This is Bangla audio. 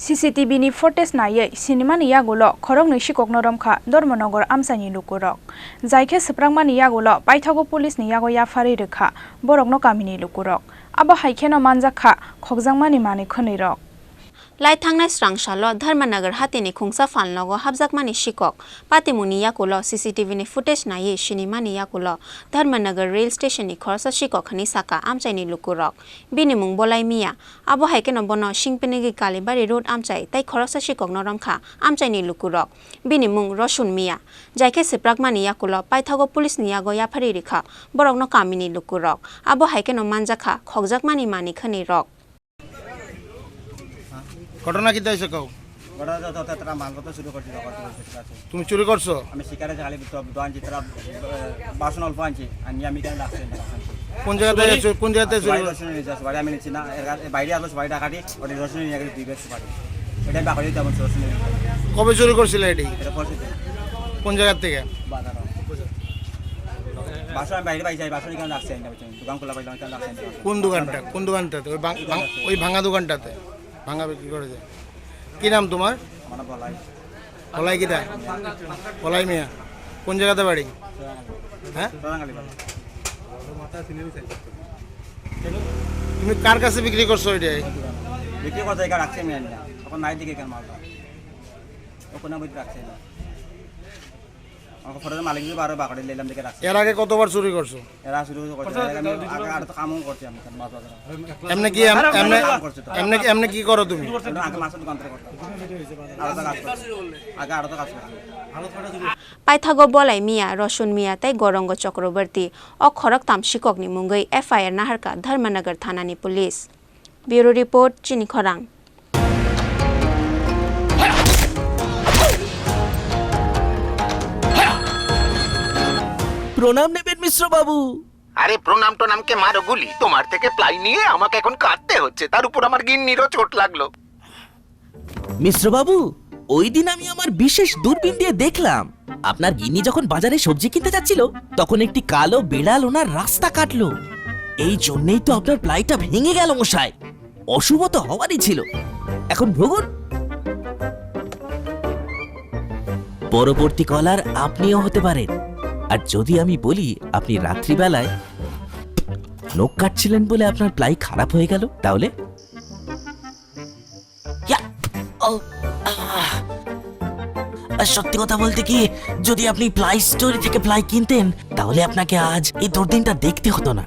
CCTV ni footage naye cinema ni yagulo khorok ni sikokno romkha Dharmanagar amsani lukurok jaikhe seprangmani yagulo paithago police ni yago yafari rekha borokno kamini lukurok abo haikheno manjakha khokjangmani mani khonirok Lai thangnai srangshalo Dharmanagar hatini khungsa falnogo habjakmani sikok patimuni yakulo CCTV ni footage naye sinimani yakulo Dharmanagar rail station ni khorsa sikok khani saka amchaini lukurok binimung bolai mia abo haikeno bono singpenegi kalibari road amchai tai khorsa sikok noramkha amchaini lukurok binimung roshun mia jaike seprakmani yakulo paithago police ni yago yafari rekha borokno kamini lukurok abo haikeno manjakha khokjakmani mani khani rok ঘটনা কি তাইছে কও ঘটনা তো তারা মাংস তো শুরু করছিল তুমি চুরি করছো আমি শিকারে খালি দোয়ান চিত্রা বাসন অল্প আনছি আর আমি কেন রাখছি কোন জায়গাতে চুরি রসুন নিয়ে যাস বাড়ি আমি নিচ্ছি না বাইরে আসলো সবাই টাকাটি ওটা রসুন নিয়ে গেলে 2 বেশ পারি এটা বাকরি তেমন রসুন কবে চুরি করছিলে এটি এটা পড়ছে কোন জায়গা থেকে বাজার বাসন আমি বাইরে পাই যাই বাসন কেন রাখছি না দোকান খোলা পাইলাম কেন রাখছি কোন দোকানটাতে ওই ভাঙা দোকানটাতে ভাঙা বিক্রি করে যায় কি নাম তোমার মানে বলাই বলাই কিটা বলাই মিয়া কোন জায়গাতে বাড়ি হ্যাঁ তুমি কার কাছে বিক্রি করছো এটা বিক্রি করতে একা রাখছি আমি না এখন নাই দিকে কেন মালটা ওখানে মধ্যে রাখছি না আমাকে ফটোর মালিক যদি বারো বাকড়ে নিলাম দেখে রাখছি এর আগে কতবার চুরি করছো এরা শুরু করছে আমি আগে আর তো কামও করছি আমি মাছ বাজার এমনি কি করো তুমি আগে মাছের দোকান থেকে করতাম আগে আরো তো কাজ করতাম Paithago bolai mia roshun mia tai gorongo chakrabarti o khorok tamsikok ni mungai FIR naharka Dharmanagar thana ni police bureau report chini khorang প্রণাম নেবেন মিশ্র বাবু। আরে প্রণাম নামকে মারো গুলি, তোমার থেকে প্লাই নিয়ে আমাকে এখন কাটতে হচ্ছে, তার উপর আমার গিন্নিরও চোট লাগলো। মিশ্র বাবু, ওই দিন আমি আমার বিশেষ দূরবীন দিয়ে দেখলাম আপনার গিন্নি যখন বাজারে সবজি কিনতে যাচ্ছিল তখন একটি কালো বিড়াল ওনার রাস্তা কাটলো। এই জন্যই তো আপনার প্লাইটা ভেঙে গেল মশাই। অশুভ তো হওয়ারই ছিল। এখন ভোগুন। পরবর্তী কলার আপনিও হতে পারেন। আর যদি আমি বলি আপনি রাত্রিবেলায় নখ কাটছিলেন বলে আপনার প্লাই খারাপ হয়ে গেল, তাহলে সত্যি কথা বলতে কি, যদি আপনি প্লাই স্টোরি থেকে প্লাই কিনতেন তাহলে আপনাকে আজ এই দুর্দিনটা দেখতে হতো না।